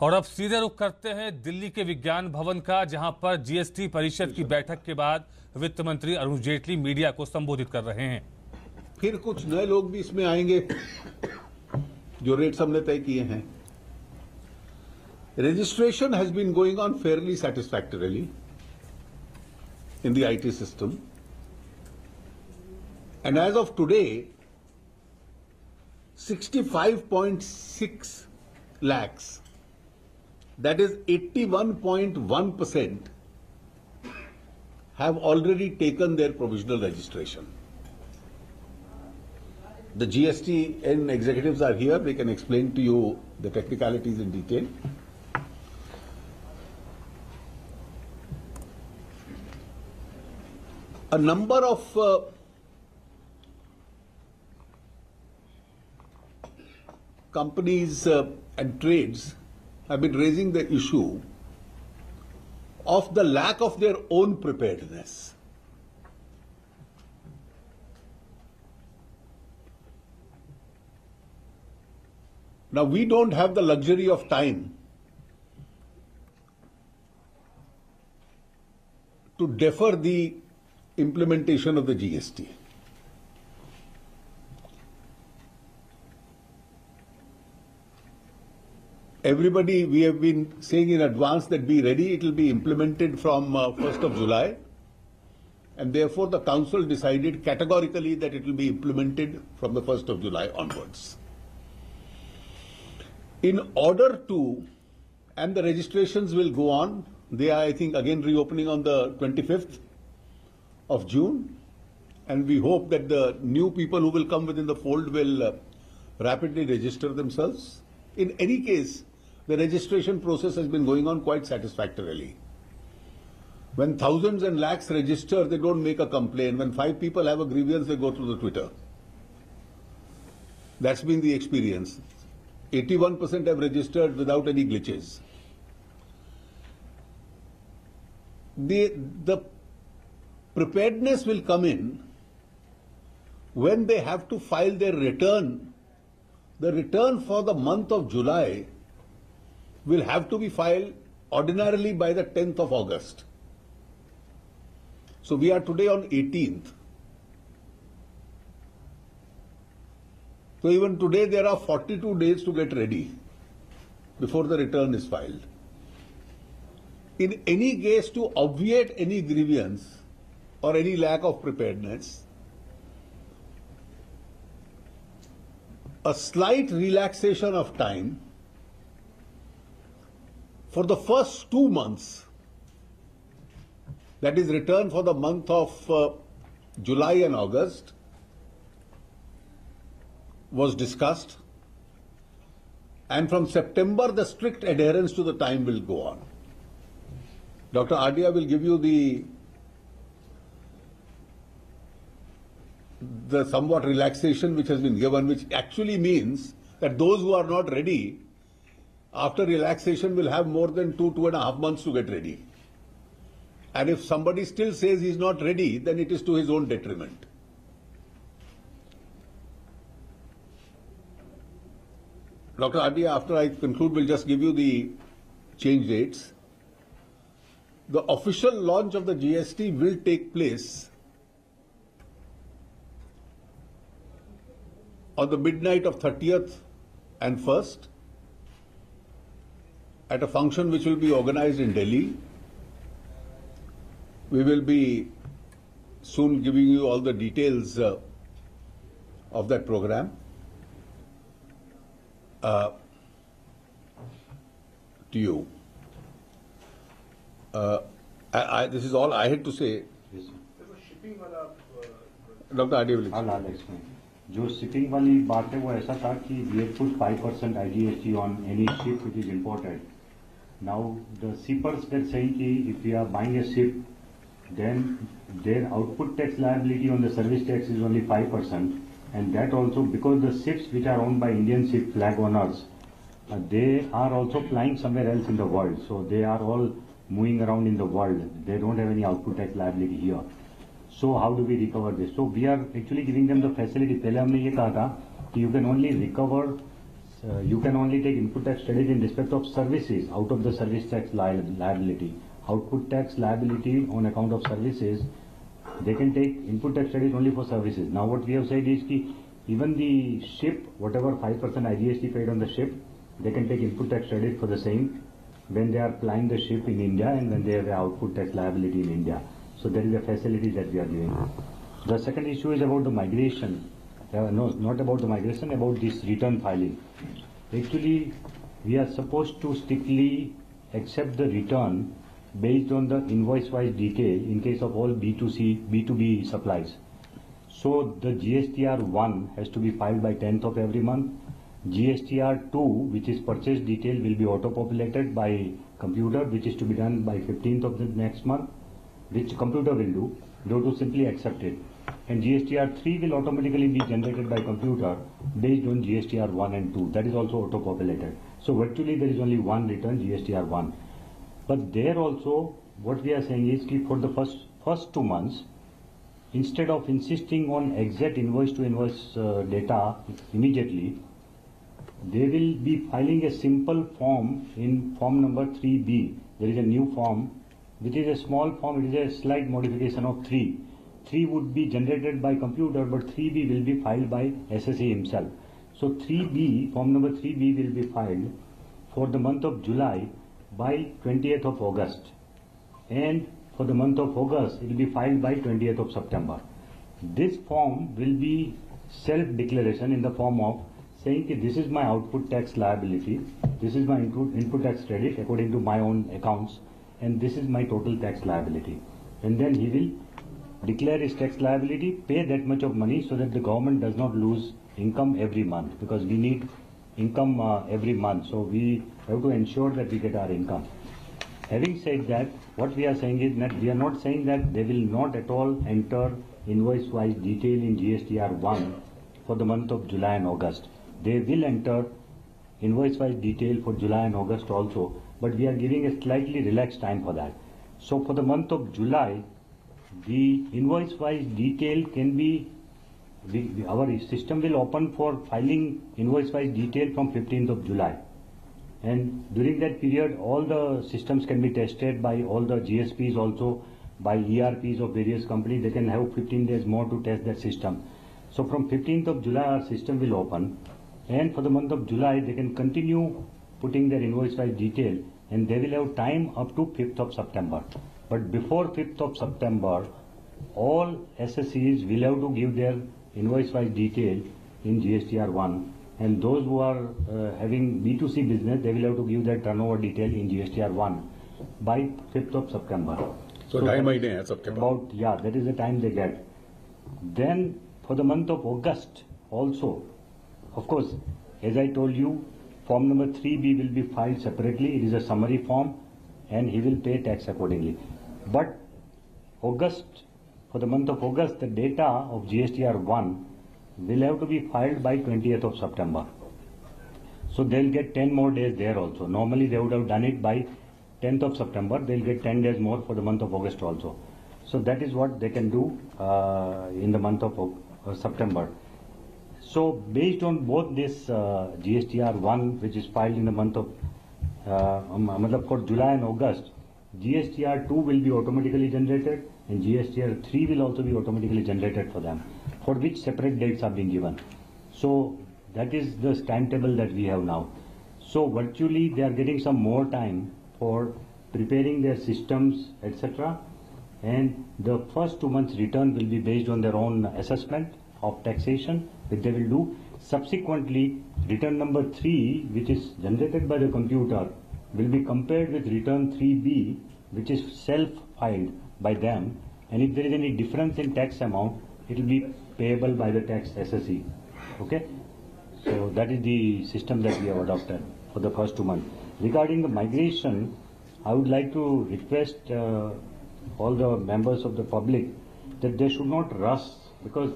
और अब सीधे रुख करते हैं दिल्ली के विज्ञान भवन का, जहां पर जीएसटी परिषद की बैठक के बाद वित्त मंत्री अरुण जेटली मीडिया को संबोधित कर रहे हैं। फिर कुछ नए लोग भी इसमें आएंगे जो रेट्स हमने तय किए हैं। Registration has been going on fairly satisfactorily in the IT system, and as of today 65.6 lakhs, that is 81.1%, have already taken their provisional registration. The GSTN executives are here, they can explain to you the technicalities in detail. A number of companies and trades have been raising the issue of the lack of their own preparedness. Now, we don't have the luxury of time to defer the implementation of the GST. Everybody, we have been saying in advance that be ready, it will be implemented from 1st of July, and therefore the council decided categorically that it will be implemented from the 1st of July onwards. In order to, and the registrations will go on, they are, I think, again reopening on the 25th of June, and we hope that the new people who will come within the fold will rapidly register themselves. In any case, the registration process has been going on quite satisfactorily. When thousands and lakhs register, they don't make a complaint. When 5 people have a grievance, they go to the Twitter. That's been the experience. 81% have registered without any glitches. The preparedness will come in when they have to file their return. The return for the month of July will have to be filed ordinarily by the 10th of August. So we are today on 18th. So even today there are 42 days to get ready before the return is filed. In any case, to obviate any grievance or any lack of preparedness, a slight relaxation of time for the first 2 months, that is return for the month of July and August, was discussed, and from September the strict adherence to the time will go on. Dr. Adia will give you the somewhat relaxation which has been given, which actually means that those who are not ready after relaxation will have more than 2.5 months to get ready. And if somebody still says he is not ready, then it is to his own detriment. Dr. Adia, after I conclude, will just give you the change dates. The official launch of the GST will take place on the midnight of 30th and 1st at a function which will be organized in Delhi. We will be soon giving you all the details of that program. To you. This is all I had to say. Dr. Adia will explain. जो shipping वाली बात है वो ऐसा था कि we had put 5% IGST on any ship which is imported. Now the shippers were saying कि if we are buying a ship, then their output tax liability on the service tax is only 5%, and that also because the ships which are owned by Indian ship flag owners, they are also flying somewhere else in the world, so they are all moving around in the world. They don't have any output tax liability here. So how do we recover this? So we are actually giving them the facility. पहले हमने ये कहा था कि you can only recover you can only take input tax credit in respect of services out of the service tax liability. Output tax liability on account of services, they can take input tax credit only for services. Now what we have said is that even the ship, whatever 5% IGST paid on the ship, they can take input tax credit for the same when they are flying the ship in India and when they have the output tax liability in India. So there is a facility that we are giving. The second issue is about the migration. No, not about the migration, about this return filing. Actually, we are supposed to strictly accept the return based on the invoice-wise detail in case of all B2B supplies. So the GSTR 1 has to be filed by 10th of every month. GSTR 2, which is purchase detail, will be auto-populated by computer, which is to be done by 15th of the next month, which computer will do. You have to simply accept it. And GSTR 3 will automatically be generated by computer based on GSTR 1 and 2. That is also auto-populated. So virtually there is only one return, GSTR 1. But there also, what we are saying is that for the first 2 months, instead of insisting on exact invoice to invoice data immediately, they will be filing a simple form in form number 3B. There is a new form, which is a small form. It is a slight modification of 3. 3 would be generated by computer, but 3B will be filed by SSE himself. So 3B, form number 3B will be filed for the month of July by 20th of August. And for the month of August, it will be filed by 20th of September. This form will be self-declaration in the form of saying that this is my output tax liability, this is my input tax credit according to my own accounts, and this is my total tax liability. And then he will declare his tax liability, pay that much of money so that the government does not lose income every month, because we need income every month. So we have to ensure that we get our income. Having said that, what we are saying is that we are not saying that they will not at all enter invoice-wise detail in GSTR 1 for the month of July and August. They will enter invoice-wise detail for July and August also, but we are giving a slightly relaxed time for that. So for the month of July, the invoice-wise detail can be, our system will open for filing invoice-wise detail from 15th of July. And during that period, all the systems can be tested by all the GSPs also, by ERPs of various companies. They can have 15 days more to test that system. So from 15th of July, our system will open. And for the month of July, they can continue putting their invoice-wise detail, and they will have time up to 5th of September. But before 5th of September, all SSEs will have to give their invoice-wise detail in GSTR 1. And those who are having B2C business, they will have to give their turnover detail in GSTR 1 by 5th of September. So 2 months hai September. About, yeah, that is the time they get. Then for the month of August also, of course, as I told you, form number 3B will be filed separately. It is a summary form, and he will pay tax accordingly. But August, for the month of August, the data of GSTR 1 will have to be filed by 20th of September. So they'll get 10 more days there also. Normally they would have done it by 10th of September. They'll get 10 days more for the month of August also. So that is what they can do in the month of September. So based on both this GSTR 1, which is filed in the month of for July and August, GSTR 2 will be automatically generated, and GSTR 3 will also be automatically generated for them, for which separate dates are being given. So that is the timetable that we have now. So virtually they are getting some more time for preparing their systems, etc. And the first 2 months return will be based on their own assessment of taxation, which they will do. Subsequently, return number 3, which is generated by the computer, will be compared with return 3B, which is self-filed by them. And if there is any difference in tax amount, it will be payable by the tax SSE. Okay? So that is the system that we have adopted for the first 2 months. Regarding the migration, I would like to request all the members of the public that they should not rush, because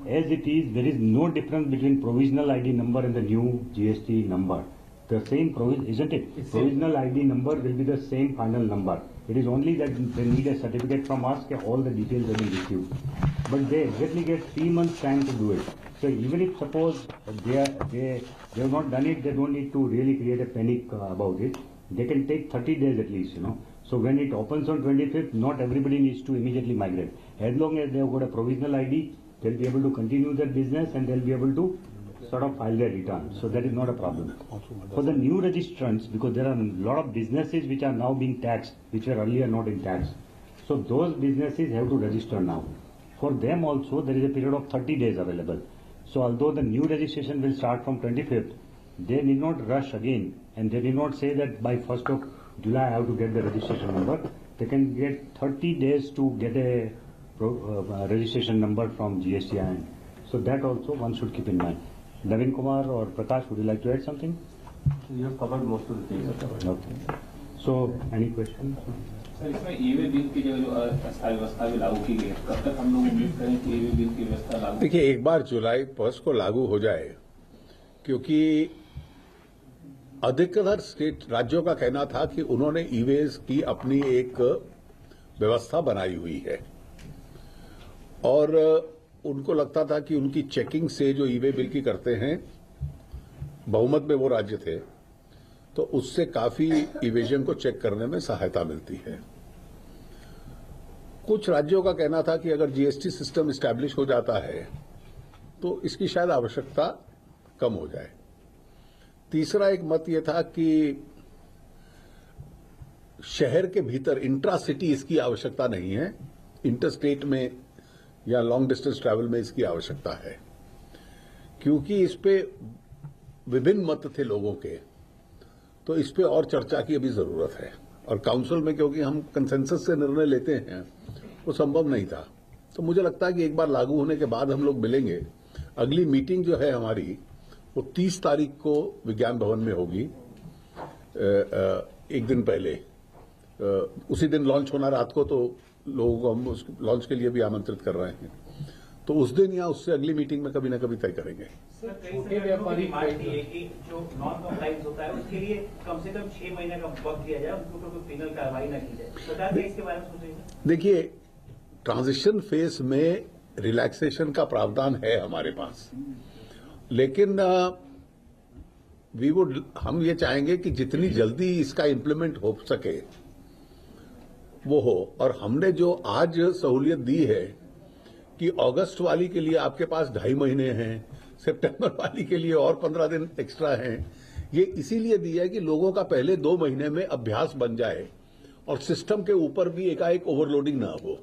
as it is, there is no difference between provisional ID number and the new GST number. the same isn't it? Provisional ID number will be the same final number. It is only that they need a certificate from us that all the details have been received. But they exactly get 3 months time to do it. So even if suppose they have not done it, they don't need to really create a panic about it. They can take 30 days at least, So when it opens on 25th, not everybody needs to immediately migrate. As long as they have got a provisional ID, they'll be able to continue their business and they'll be able to sort of file their return. So that is not a problem. For the new registrants, because there are a lot of businesses which are now being taxed, which were earlier not in tax. So those businesses have to register now. For them also, there is a period of 30 days available. So although the new registration will start from 25th, they need not rush again and they need not say that by 1st of July I have to get the registration number. They can get 30 days to get a registration number from GSTIN. So that also one should keep in mind. Naveen Kumar or Prakash, would you like to add something? You have covered most of the things. Okay. So, any questions? Sir इसमें e-way bill की जो अस्थायी व्यवस्था भी लागू की गई है, कब तक हम लोग उम्मीद करें कि ईवे बिल की व्यवस्था लागू? देखिए, एक बार जुलाई 1 को लागू हो जाए, क्योंकि अधिकतर स्टेट राज्यों का कहना था कि उन्होंने ईवेज की अपनी एक व्यवस्था बनाई हुई है और उनको लगता था कि उनकी चेकिंग से जो ईवे बिल की करते हैं, बहुमत में वो राज्य थे, तो उससे काफी इवेजन को चेक करने में सहायता मिलती है। कुछ राज्यों का कहना था कि अगर जीएसटी सिस्टम इस्टेब्लिश हो जाता है तो इसकी शायद आवश्यकता कम हो जाए। तीसरा एक मत यह था कि शहर के भीतर इंट्रा सिटी इसकी आवश्यकता नहीं है, इंटर स्टेट में या लॉन्ग डिस्टेंस ट्रैवल में इसकी आवश्यकता है, क्योंकि इस पे विभिन्न मत थे लोगों के, तो इस पे और चर्चा की अभी जरूरत है। और काउंसिल में क्योंकि हम कंसेंसस से निर्णय लेते हैं, वो संभव नहीं था। तो मुझे लगता है कि एक बार लागू होने के बाद हम लोग मिलेंगे। अगली मीटिंग जो है हमारी, वो 30 तारीख को विज्ञान भवन में होगी, एक दिन पहले। उसी दिन लॉन्च होना रात को, तो लोगों को हम उस लॉन्च के लिए भी आमंत्रित कर रहे हैं। तो उस दिन या उससे अगली मीटिंग में कभी ना कभी तय करेंगे। छोटे व्यापारी की जो नॉन कॉम्प्लाइंस होता है उसके लिए कम से कम 6 महीने का वक्त दिया जाए, उनके ऊपर कोई पेनल कार्रवाई न की जाए। सरकार ने इसके बारे में सोचेगी? देखिए, ट्रांजिशन फेज में रिलैक्सेशन का प्रावधान है हमारे पास, लेकिन हम ये चाहेंगे कि जितनी जल्दी इसका इम्प्लीमेंट हो सके वो हो। और हमने जो आज सहूलियत दी है कि अगस्त वाली के लिए आपके पास 2.5 महीने हैं, सितंबर वाली के लिए और 15 दिन एक्स्ट्रा हैं, ये इसीलिए दी है कि लोगों का पहले 2 महीने में अभ्यास बन जाए और सिस्टम के ऊपर भी एकाएक ओवरलोडिंग ना हो।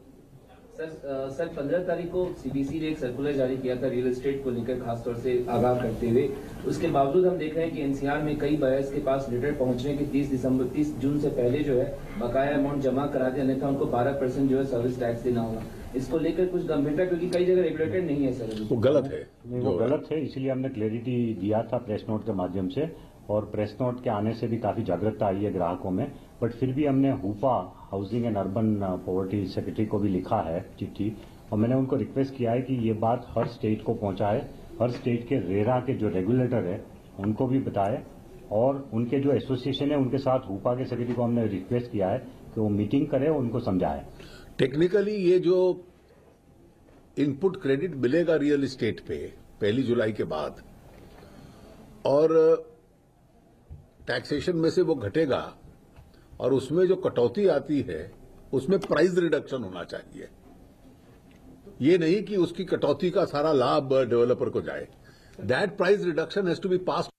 सर 15 तारीख को सीबीसी ने एक सर्कुलर जारी किया था रियल एस्टेट को लेकर, खासतौर से आगाह करते हुए। उसके बावजूद हम देख रहे हैं कि एनसीआर में कई बायर्स के पास लेटर पहुंचने के 30 जून से पहले जो है बकाया अमाउंट जमा करा दिया, अन्यथा उनको 12% जो है सर्विस टैक्स देना होगा। इसको लेकर कुछ गंभीरता, क्योंकि कई जगह रेगुलेटेड नहीं है सर, वो गलत है। वो गलत है, इसीलिए हमने क्लैरिटी दिया था प्रेस नोट के माध्यम से, और प्रेस नोट के आने से भी काफी जागरूकता आई है ग्राहकों में। बट फिर भी हमने HUPA housing and urban poverty secretary को भी लिखा है चिट्ठी, और मैंने उनको रिक्वेस्ट किया है कि ये बात हर स्टेट को पहुंचाए, हर स्टेट के रेरा के जो रेगुलेटर है उनको भी बताए, और उनके जो एसोसिएशन है उनके साथ हुपा के सेक्रेटरी को हमने रिक्वेस्ट किया है कि वो मीटिंग करे और उनको समझाए। टेक्निकली ये जो इनपुट क्रेडिट मिलेगा रियल एस्टेट पे 1 जुलाई के बाद, और टैक्सेशन में से वो घटेगा, और उसमें जो कटौती आती है उसमें प्राइस रिडक्शन होना चाहिए। ये नहीं कि उसकी कटौती का सारा लाभ डेवलपर को जाए। That price reduction has to be passed